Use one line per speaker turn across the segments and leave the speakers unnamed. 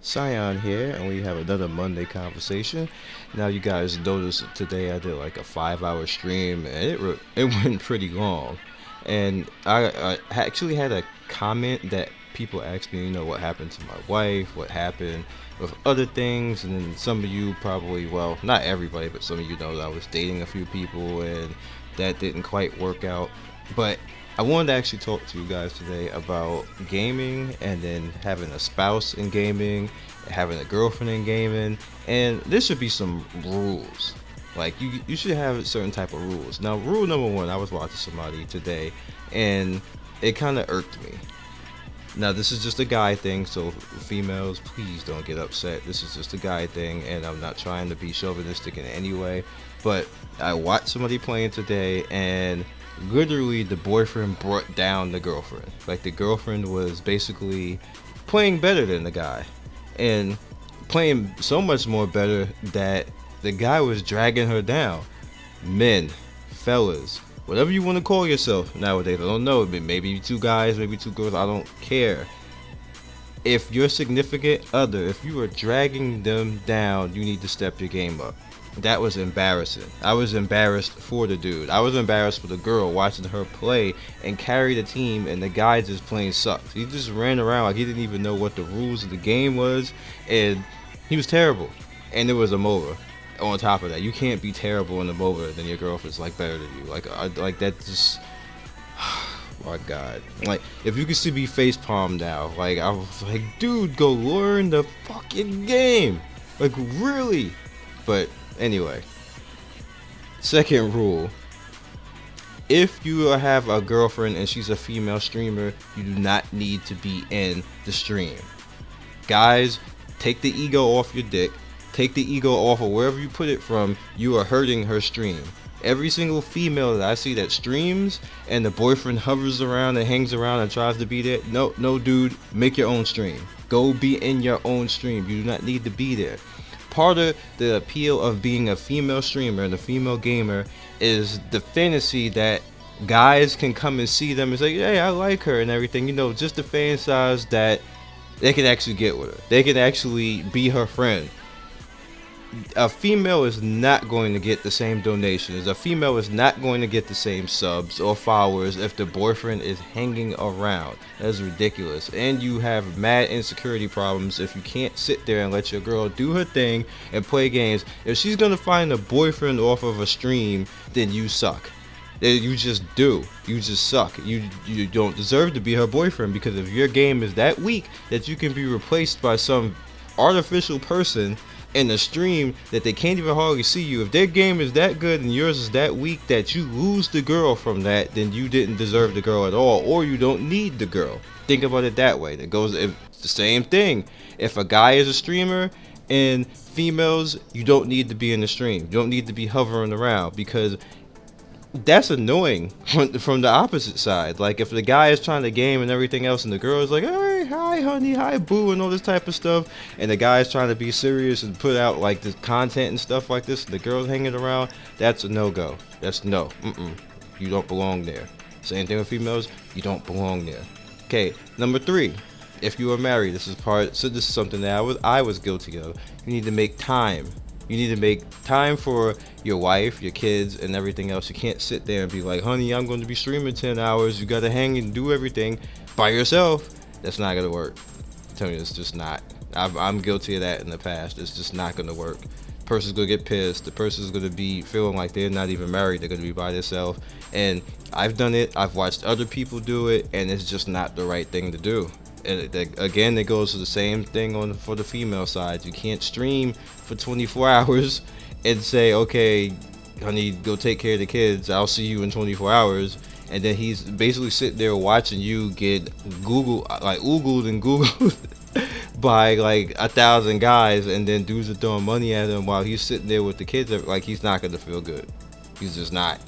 Scion here, and we have another Monday conversation. Now, you guys noticed today I did like a 5 hour stream, and it went pretty long. And I actually had a comment that people asked me, what happened to my wife, what happened with other things, and then some of you probably, well, not everybody, but some of you know that I was dating a few people, and that didn't quite work out. But I wanted to actually talk to you guys today about gaming and then having a spouse in gaming, having a girlfriend in gaming, and there should be some rules. Like you should have a certain type of rules. Now, rule number one, I was watching somebody today, and it kind of irked me. Now, this is just a guy thing, so females, please don't get upset. This is just a guy thing, and I'm not trying to be chauvinistic in any way. But I watched somebody playing today, and literally the boyfriend brought down the girlfriend. Like, the girlfriend was basically playing better than the guy, and playing so much more better that the guy was dragging her down. Men, fellas, whatever you want to call yourself nowadays. I don't know. Maybe two guys, maybe two girls. I don't care. If your significant other, if you are dragging them down, you need to step your game up. That was embarrassing. I was embarrassed for the dude. I was embarrassed for the girl watching her play and carry the team, and the guy just plain sucked. He just ran around like he didn't even know what the rules of the game was, and he was terrible. And it was a MOBA. On top of that, you can't be terrible in the MOBA than your girlfriend's like better than you. Like that just. My God. Like, if you could see me face palm now, like, I was like, dude, go learn the fucking game. Like, really? But anyway, second rule: if you have a girlfriend and she's a female streamer, you do not need to be in the stream. Guys, take the ego off your dick. Take the ego off of wherever you put it from. You are hurting her stream. Every single female that I see that streams and the boyfriend hovers around and hangs around and tries to be there, no, dude, make your own stream. Go be in your own stream. You do not need to be there. Part of the appeal of being a female streamer and a female gamer is the fantasy that guys can come and see them and say, hey, I like her and everything. Just to fantasize that they can actually get with her. They can actually be her friend. A female is not going to get the same donations. A female is not going to get the same subs or followers if the boyfriend is hanging around. That's ridiculous. And you have mad insecurity problems if you can't sit there and let your girl do her thing and play games. If she's going to find a boyfriend off of a stream, then you suck. You just do. You just suck. You don't deserve to be her boyfriend, because if your game is that weak that you can be replaced by some artificial person in a stream that they can't even hardly see you, if their game is that good and yours is that weak that you lose the girl from that, then you didn't deserve the girl at all, or you don't need the girl. Think about it that way. It's the same thing. If a guy is a streamer and females, you don't need to be in the stream. You don't need to be hovering around, because that's annoying from the opposite side. Like, if the guy is trying to game and everything else, and the girl is like, hey, hi honey, hi boo, and all this type of stuff, and the guy is trying to be serious and put out like this content and stuff like this, and the girl's hanging around, that's a no-go. That's no. You don't belong there. Same thing with females, you don't belong there. Okay, number 3: if you are married, this is something that I was guilty of. You need to make time. You need to make time for your wife, your kids, and everything else. You can't sit there and be like, honey, I'm going to be streaming 10 hours. You got to hang and do everything by yourself. That's not going to work. I'm telling you, it's just not. I'm guilty of that in the past. It's just not going to work. The person's going to get pissed. The person's going to be feeling like they're not even married. They're going to be by themselves. And I've done it. I've watched other people do it, and it's just not the right thing to do. And again, it goes to the same thing for the female side. You can't stream for 24 hours and say, okay, honey, go take care of the kids. I'll see you in 24 hours. And then he's basically sitting there watching you get oogled and googled by like 1,000 guys, and then dudes are throwing money at him while he's sitting there with the kids. Like, he's not going to feel good. He's just not.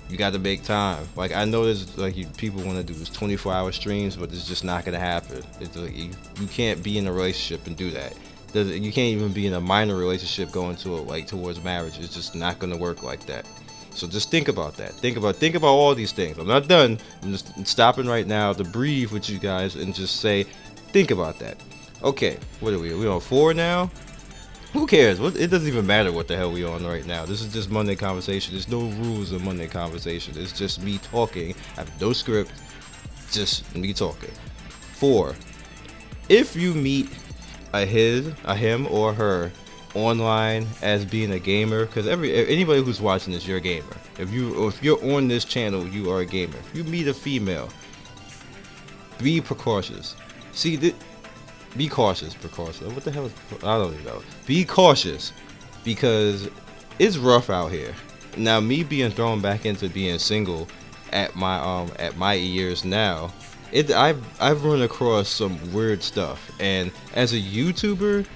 You got to make time. Like, I know there's people want to do this 24-hour streams, but it's just not gonna happen. It's like you can't be in a relationship and do that. You can't even be in a minor relationship going to it like towards marriage. It's just not gonna work like that. So just think about that. Think about all these things. I'm not done. I'm just stopping right now to breathe with you guys and just say, Think about that. Okay, what are we? Are we on 4 now? Who cares? It doesn't even matter what the hell we on right now. This is just Monday Conversation. There's no rules of Monday Conversation. It's just me talking. I have no script. Just me talking. 4. If you meet a him or her online as being a gamer, because anybody who's watching this, you're a gamer. If you're on this channel, you are a gamer. If you meet a female, be precautious. Be cautious. What the hell is, I don't even know. Be cautious, because it's rough out here. Now, me being thrown back into being single at my years now, I've run across some weird stuff. And as a YouTuber,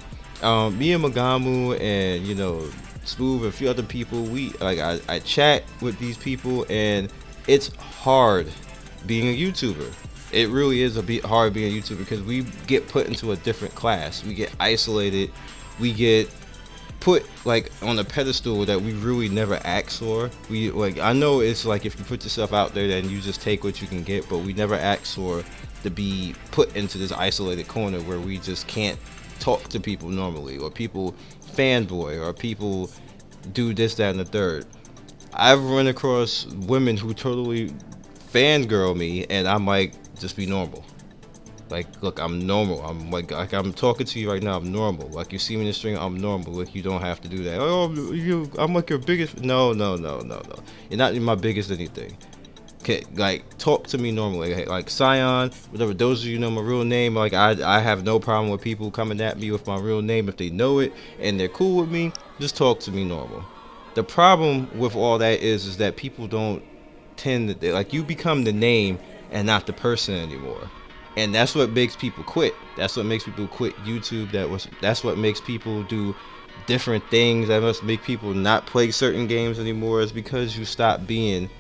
me and Magamu and Smooth and a few other people, I chat with these people, and it's hard being a YouTuber. It really is a bit hard being a YouTuber, because we get put into a different class. We get isolated. We get put like on a pedestal that we really never asked for. I know it's like if you put yourself out there, then you just take what you can get, but we never asked for to be put into this isolated corner where we just can't talk to people normally, or people fanboy, or people do this, that, and the third. I've run across women who totally fangirl me, and I'm like, just be normal. Like, look, I'm normal. I'm like I'm talking to you right now. I'm normal. Like, you see me in the stream, I'm normal. Like, you don't have to do that. Oh, I'm like your biggest. No. You're not my biggest anything. Okay, like, talk to me normally. Like Scion, whatever. Those of you know my real name. Like, I have no problem with people coming at me with my real name if they know it and they're cool with me. Just talk to me normal. The problem with all that is that people don't tend to, like, you become the name and not the person anymore, and that's what makes people quit. That's what makes people quit YouTube. That's what makes people do different things. That must make people not play certain games anymore. Is because you stop being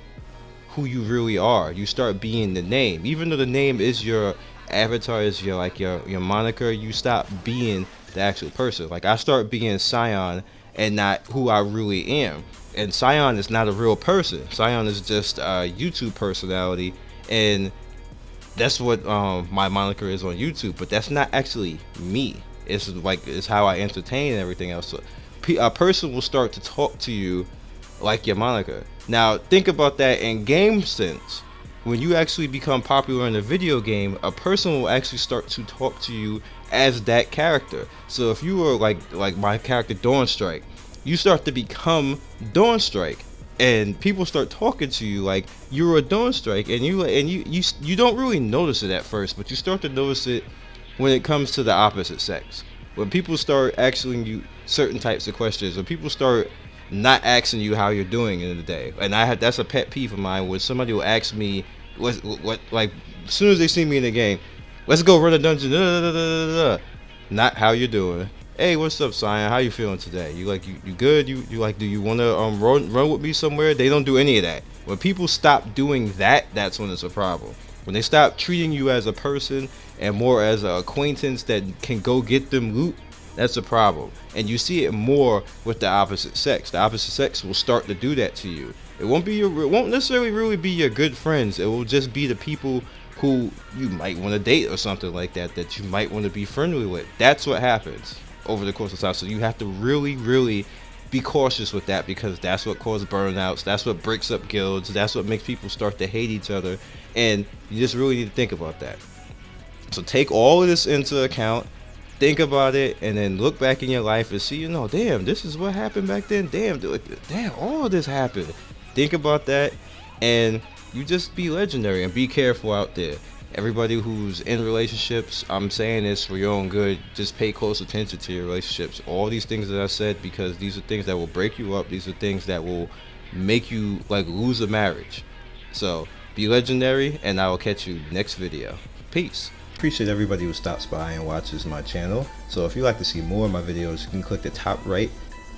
who you really are. You start being the name, even though the name is your avatar, is your moniker. You stop being the actual person. Like, I start being Scion and not who I really am. And Scion is not a real person. Scion is just a YouTube personality, and that's what my moniker is on YouTube. But that's not actually me. It's how I entertain and everything else. So a person will start to talk to you like your moniker. Now, think about that in game sense. When you actually become popular in a video game, a person will actually start to talk to you as that character. So if you were like my character Dawnstrike, you start to become Dawnstrike, and people start talking to you like you're a Dawnstrike, and you don't really notice it at first, but you start to notice it when it comes to the opposite sex. When people start asking you certain types of questions, when people start not asking you how you're doing in the day. And that's a pet peeve of mine, when somebody will ask me what like, as soon as they see me in the game, let's go run a dungeon, not how you're doing. Hey, what's up, Scion? How you feeling today? You good? You like, do you want to run with me somewhere? They don't do any of that. When people stop doing that, that's when it's a problem. When they stop treating you as a person and more as an acquaintance that can go get them loot, that's a problem. And you see it more with the opposite sex. The opposite sex will start to do that to you. It won't necessarily really be your good friends. It will just be the people who you might want to date or something like that you might want to be friendly with. That's what happens over the course of time. So you have to really, really be cautious with that, because that's what causes burnouts. That's what breaks up guilds. That's what makes people start to hate each other. And you just really need to think about that. So take all of this into account. Think about it, and then look back in your life and see, damn, this is what happened back then. Damn, all of this happened. Think about that, and you just be legendary, and be careful out there. Everybody who's in relationships, I'm saying this for your own good. Just pay close attention to your relationships. All these things that I said, because these are things that will break you up. These are things that will make you like lose a marriage. So be legendary, and I will catch you next video. Peace. Appreciate everybody who stops by and watches my channel. So if you'd like to see more of my videos, you can click the top right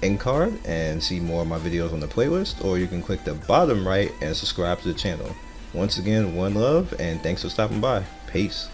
end card and see more of my videos on the playlist, or you can click the bottom right and subscribe to the channel. Once again, one love, and thanks for stopping by. Peace.